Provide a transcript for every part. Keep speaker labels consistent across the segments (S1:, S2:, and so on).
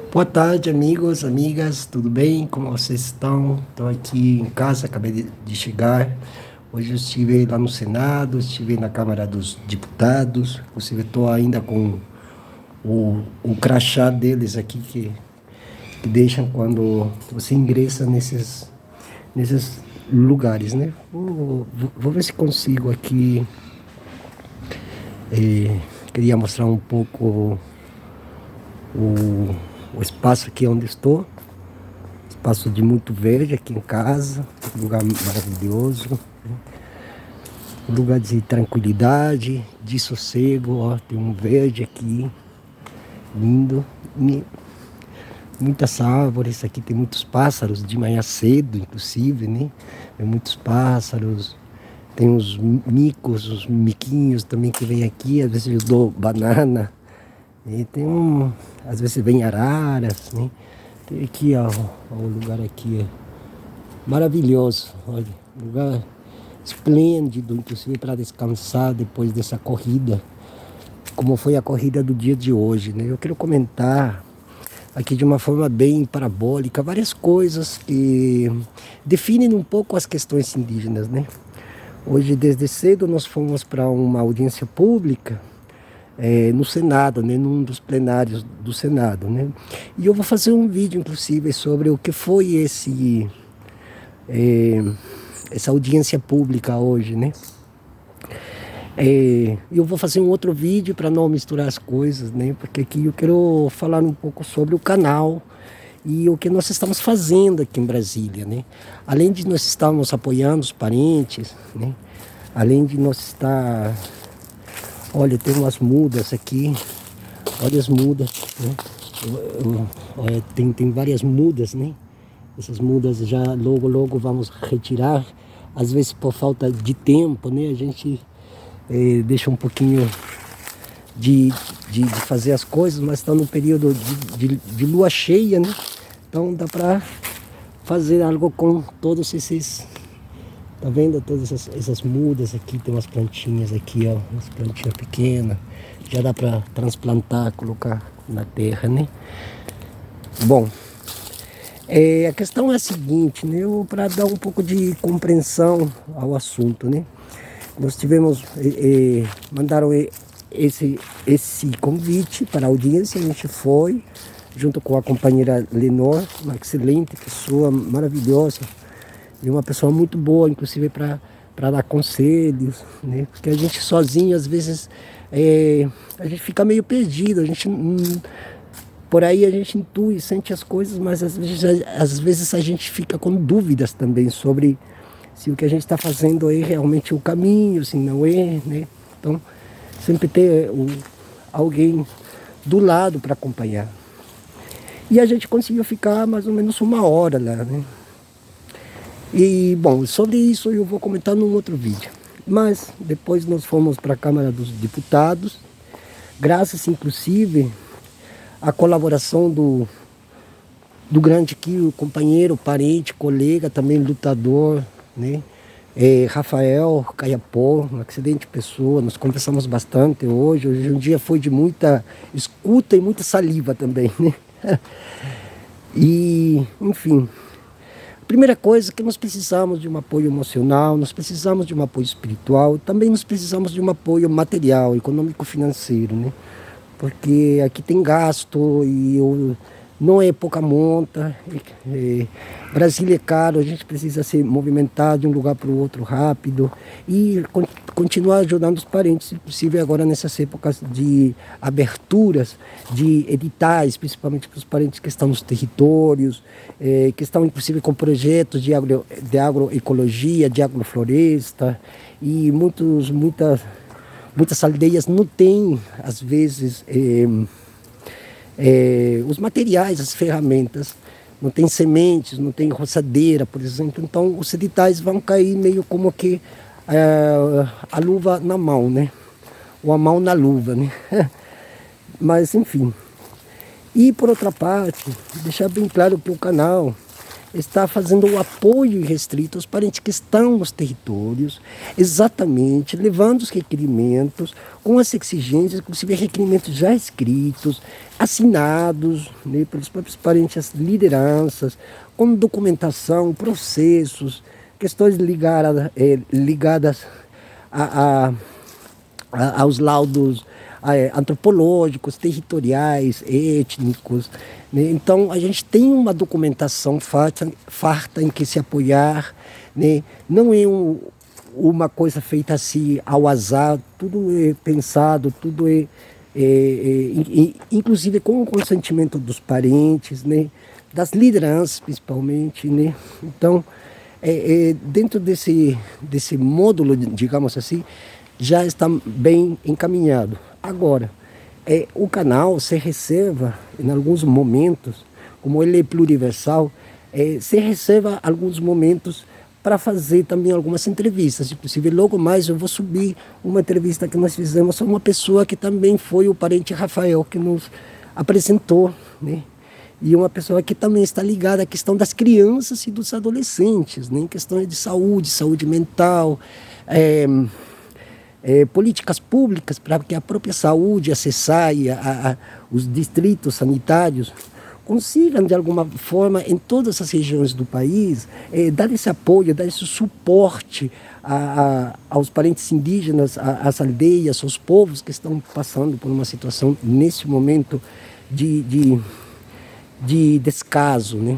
S1: Boa tarde, amigos, amigas, tudo bem? Como vocês estão? Estou aqui em casa, acabei de chegar. Hoje eu estive lá no Senado, estive na Câmara dos Deputados, inclusive estou ainda com o crachá deles aqui que deixam quando você ingressa nesses lugares, né? Vou ver se consigo aqui. Queria mostrar um pouco o espaço aqui onde estou. Espaço de muito verde aqui em casa, um lugar maravilhoso, um lugar de tranquilidade, de sossego, ó, tem um verde aqui, lindo, e muitas árvores, aqui tem muitos pássaros, de manhã cedo, inclusive, né? Tem muitos pássaros, tem os micos, os miquinhos também que vêm aqui, às vezes eu dou banana, e às vezes vem araras, né? Tem aqui, ó, o lugar aqui é maravilhoso, olha, lugar esplêndido, inclusive para descansar depois dessa corrida, como foi a corrida do dia de hoje, né? Eu quero comentar aqui de uma forma bem parabólica várias coisas que definem um pouco as questões indígenas, né? Hoje, desde cedo, nós fomos para uma audiência pública no Senado, né, num dos plenários do Senado, né? E eu vou fazer um vídeo, inclusive, sobre o que foi essa audiência pública hoje, né? Eu vou fazer um outro vídeo para não misturar as coisas, né? Porque aqui eu quero falar um pouco sobre o canal e o que nós estamos fazendo aqui em Brasília, né? Além de nós estarmos apoiando os parentes, né? Além de nós estar... Olha, tem umas mudas aqui. Olha as mudas, né? Olha, tem várias mudas, né? Essas mudas já logo vamos retirar. Às vezes por falta de tempo, né? A gente deixa um pouquinho de fazer as coisas, mas está no período de lua cheia, né? Então dá para fazer algo com todos esses... Tá vendo todas essas mudas aqui? Tem umas plantinhas aqui, ó, umas plantinhas pequenas. Já dá para transplantar, colocar na terra, né? Bom, a questão é a seguinte, né? Para dar um pouco de compreensão ao assunto, né? Nós tivemos, mandaram esse convite para a audiência, a gente foi, junto com a companheira Lenor, uma excelente pessoa, maravilhosa, e uma pessoa muito boa, inclusive para dar conselhos, né? Porque a gente sozinho, às vezes, a gente fica meio perdido, a gente por aí a gente intui, sente as coisas, mas às vezes a gente fica com dúvidas também sobre se o que a gente está fazendo é realmente o caminho, se não é, né? Então, sempre ter alguém do lado para acompanhar. E a gente conseguiu ficar mais ou menos uma hora lá, né? E, bom, sobre isso eu vou comentar num outro vídeo. Mas depois nós fomos para a Câmara dos Deputados, graças inclusive à colaboração do grande aqui, o companheiro, parente, colega, também lutador, né? Rafael Caiapó, uma excelente pessoa, nós conversamos bastante hoje. Hoje um dia foi de muita escuta e muita saliva também, né? E, enfim... Primeira coisa é que nós precisamos de um apoio emocional, nós precisamos de um apoio espiritual, também nós precisamos de um apoio material, econômico, financeiro, né? Porque aqui tem gasto e não é pouca monta. Brasília é caro, a gente precisa se movimentar de um lugar para o outro rápido e continuar ajudando os parentes, inclusive agora nessas épocas de aberturas de editais, principalmente para os parentes que estão nos territórios, que estão inclusive com projetos de agroecologia, de agrofloresta, e muitas aldeias não têm, às vezes, os materiais, as ferramentas, não tem sementes, não tem roçadeira, por exemplo. Então os editais vão cair meio como que a luva na mão, né? Ou a mão na luva, né? Mas enfim. E por outra parte, deixar bem claro que o canal está fazendo o apoio irrestrito aos parentes que estão nos territórios, exatamente levando os requerimentos com as exigências, inclusive requerimentos já escritos, assinados, né, pelos próprios parentes, as lideranças, com documentação, processos, questões ligadas aos laudos antropológicos, territoriais, étnicos, né? Então a gente tem uma documentação farta em que se apoiar, né? Não é uma coisa feita assim ao azar, tudo é pensado, tudo inclusive com o consentimento dos parentes, né? Das lideranças principalmente, né? Então dentro desse módulo, digamos assim, já está bem encaminhado. Agora, o canal se reserva, em alguns momentos, como ele é pluriversal, se reserva alguns momentos para fazer também algumas entrevistas. Inclusive, logo mais eu vou subir uma entrevista que nós fizemos a uma pessoa que também foi o parente Rafael, que nos apresentou, né? E uma pessoa que também está ligada à questão das crianças e dos adolescentes, né? Em questões de saúde mental, políticas públicas para que a própria saúde, a CESAI, os distritos sanitários consigam, de alguma forma, em todas as regiões do país, dar esse apoio, dar esse suporte aos parentes indígenas, às aldeias, aos povos que estão passando por uma situação, nesse momento, de descaso, né?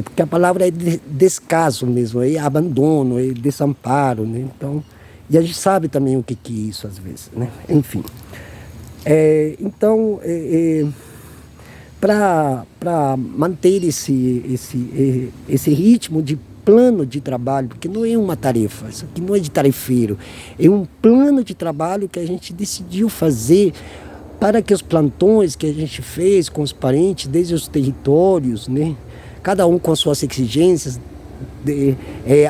S1: Porque a palavra é descaso mesmo, é abandono, é desamparo, né? Então, e a gente sabe também o que é isso às vezes, né? Enfim. Então, para manter esse ritmo de plano de trabalho, porque não é uma tarefa, isso aqui não é de tarefeiro, é um plano de trabalho que a gente decidiu fazer para que os plantões que a gente fez com os parentes, desde os territórios, né? Cada um com suas exigências,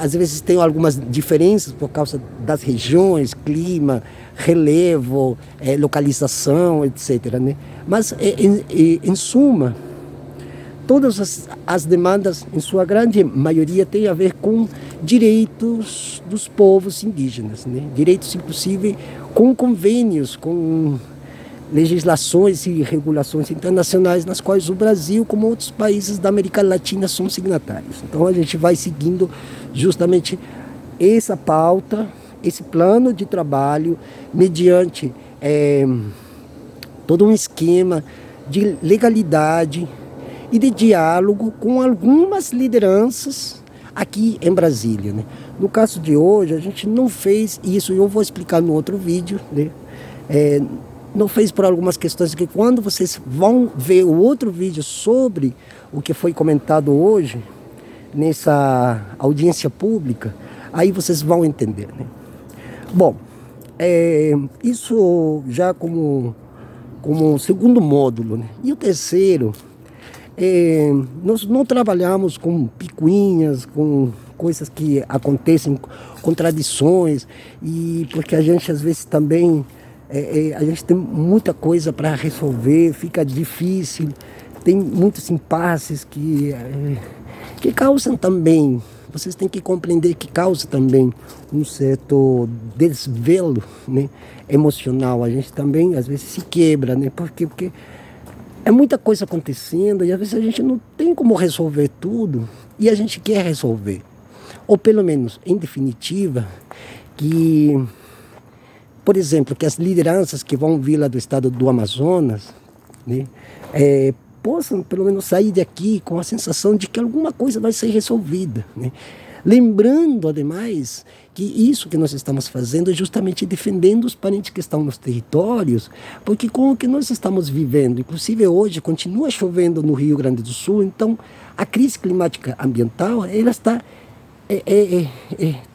S1: às vezes tem algumas diferenças por causa das regiões, clima, relevo, localização, etc., né? Mas, em suma, todas as demandas, em sua grande maioria, têm a ver com direitos dos povos indígenas, né? Direitos, inclusive, com convênios, com legislações e regulações internacionais nas quais o Brasil, como outros países da América Latina, são signatários. Então a gente vai seguindo justamente essa pauta, esse plano de trabalho, mediante todo um esquema de legalidade e de diálogo com algumas lideranças aqui em Brasília, né? No caso de hoje, a gente não fez isso, eu vou explicar no outro vídeo, né? Não fez por algumas questões que quando vocês vão ver o outro vídeo sobre o que foi comentado hoje, nessa audiência pública, aí vocês vão entender, né? Bom, isso já como segundo módulo, né? E o terceiro, nós não trabalhamos com picuinhas, com coisas que acontecem, contradições, e porque a gente às vezes também a gente tem muita coisa para resolver, fica difícil, tem muitos impasses que causam também, vocês têm que compreender que causa também um certo desvelo, né, emocional. A gente também às vezes se quebra, né? Porque é muita coisa acontecendo e às vezes a gente não tem como resolver tudo e a gente quer resolver. Ou pelo menos, em definitiva, que, por exemplo, que as lideranças que vão vir lá do estado do Amazonas, né, possam pelo menos sair daqui com a sensação de que alguma coisa vai ser resolvida, né? Lembrando, ademais, que isso que nós estamos fazendo é justamente defendendo os parentes que estão nos territórios, porque com o que nós estamos vivendo, inclusive hoje continua chovendo no Rio Grande do Sul, então a crise climática ambiental ela está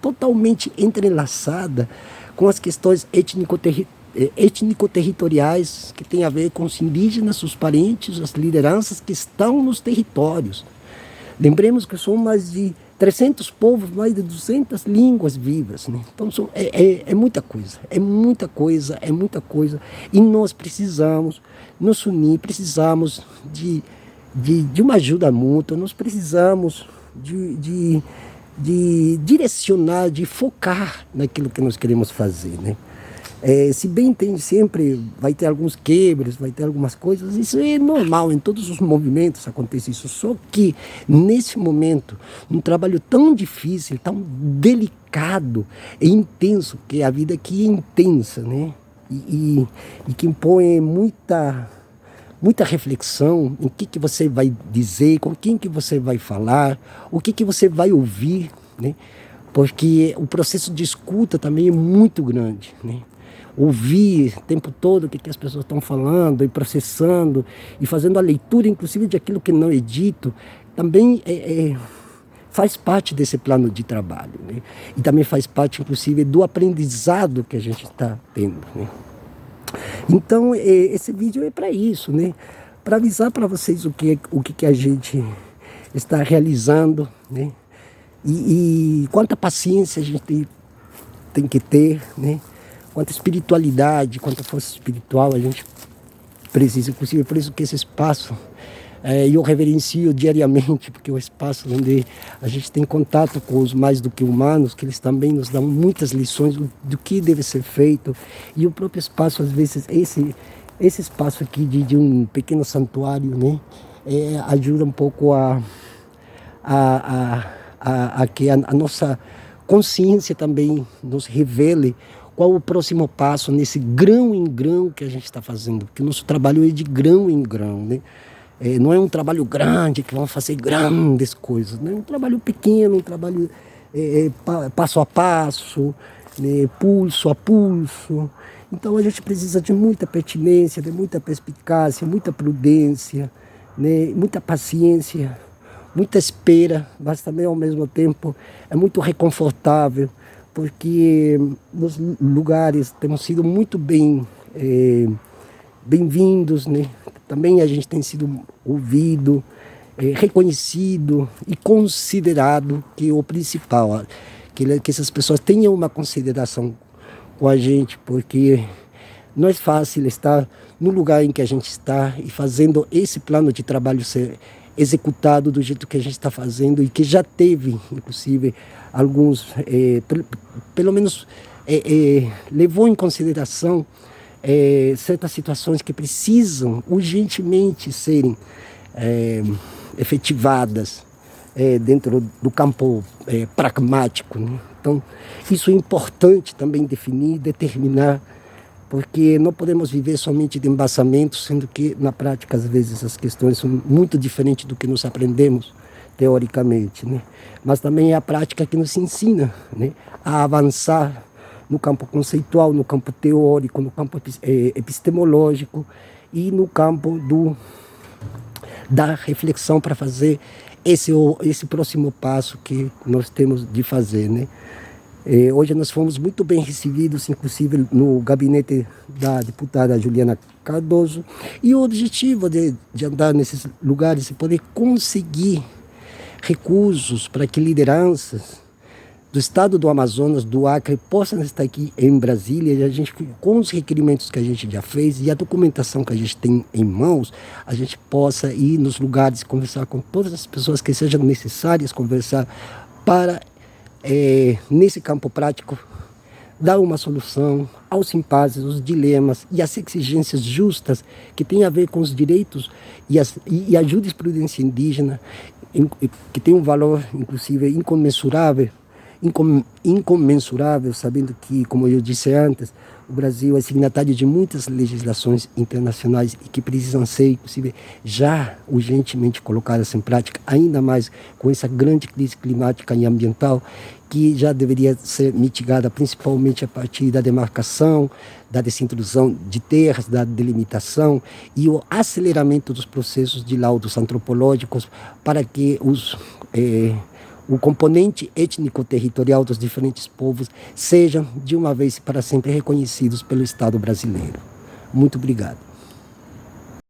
S1: totalmente entrelaçada com as questões étnico-territoriais que tem a ver com os indígenas, os parentes, as lideranças que estão nos territórios. Lembremos que são mais de 300 povos, mais de 200 línguas vivas, né? Então é muita coisa, é muita coisa, é muita coisa. E nós precisamos nos unir, precisamos de de uma ajuda mútua, nós precisamos de direcionar, de focar naquilo que nós queremos fazer, né? Se bem tem sempre, vai ter alguns quebres, vai ter algumas coisas, isso é normal, em todos os movimentos acontece isso, só que nesse momento, num trabalho tão difícil, tão delicado e intenso, que a vida aqui é intensa, né? E que impõe muita reflexão em que você vai dizer, com quem que você vai falar, o que você vai ouvir, né? Porque o processo de escuta também é muito grande, né? Ouvir o tempo todo o que as pessoas estão falando e processando e fazendo a leitura, inclusive, de aquilo que não é dito, também faz parte desse plano de trabalho, né? E também faz parte, inclusive, do aprendizado que a gente está tendo, né? Então, esse vídeo é para isso, né? Para avisar para vocês o que a gente está realizando, né? E quanta paciência a gente tem que ter, né? Quanta espiritualidade, quanta força espiritual a gente precisa. Inclusive, por isso que esse espaço eu reverencio diariamente, porque é um espaço onde a gente tem contato com os mais do que humanos, que eles também nos dão muitas lições do que deve ser feito. E o próprio espaço, às vezes, esse espaço aqui de um pequeno santuário, né, ajuda um pouco a que a nossa consciência também nos revele qual o próximo passo nesse grão em grão que a gente está fazendo, porque o nosso trabalho é de grão em grão, né? Não é um trabalho grande que vamos fazer grandes coisas, né? É um trabalho pequeno, um trabalho passo a passo, né? Pulso a pulso. Então a gente precisa de muita pertinência, de muita perspicácia, muita prudência, né? Muita paciência, muita espera, mas também ao mesmo tempo é muito reconfortável, porque nos lugares temos sido muito bem-vindos, né? Também a gente tem sido ouvido, reconhecido e considerado, que é o principal, que essas pessoas tenham uma consideração com a gente, porque não é fácil estar no lugar em que a gente está e fazendo esse plano de trabalho ser executado do jeito que a gente está fazendo e que já teve, inclusive, alguns, pelo menos levou em consideração certas situações que precisam urgentemente serem efetivadas dentro do campo pragmático, né? Então, isso é importante também definir, determinar, porque não podemos viver somente de embaçamento, sendo que na prática às vezes as questões são muito diferentes do que nós aprendemos teoricamente, né? Mas também é a prática que nos ensina, né, a avançar no campo conceitual, no campo teórico, no campo epistemológico e no campo da reflexão para fazer esse próximo passo que nós temos de fazer, né? Hoje nós fomos muito bem recebidos, inclusive no gabinete da deputada Juliana Cardoso, e o objetivo de andar nesses lugares é poder conseguir recursos para que lideranças do estado do Amazonas, do Acre, possam estar aqui em Brasília, e a gente, com os requerimentos que a gente já fez e a documentação que a gente tem em mãos, a gente possa ir nos lugares, conversar com todas as pessoas que sejam necessárias, conversar para, nesse campo prático, dar uma solução aos impases, aos dilemas e às exigências justas que têm a ver com os direitos e a jurisprudência indígena, que tem um valor, inclusive, incomensurável, sabendo que, como eu disse antes, o Brasil é signatário de muitas legislações internacionais e que precisam ser, inclusive, já urgentemente colocadas em prática, ainda mais com essa grande crise climática e ambiental, que já deveria ser mitigada principalmente a partir da demarcação, da desintrusão de terras, da delimitação e o aceleramento dos processos de laudos antropológicos para que o componente étnico-territorial dos diferentes povos sejam, de uma vez e para sempre, reconhecidos pelo Estado brasileiro. Muito obrigado.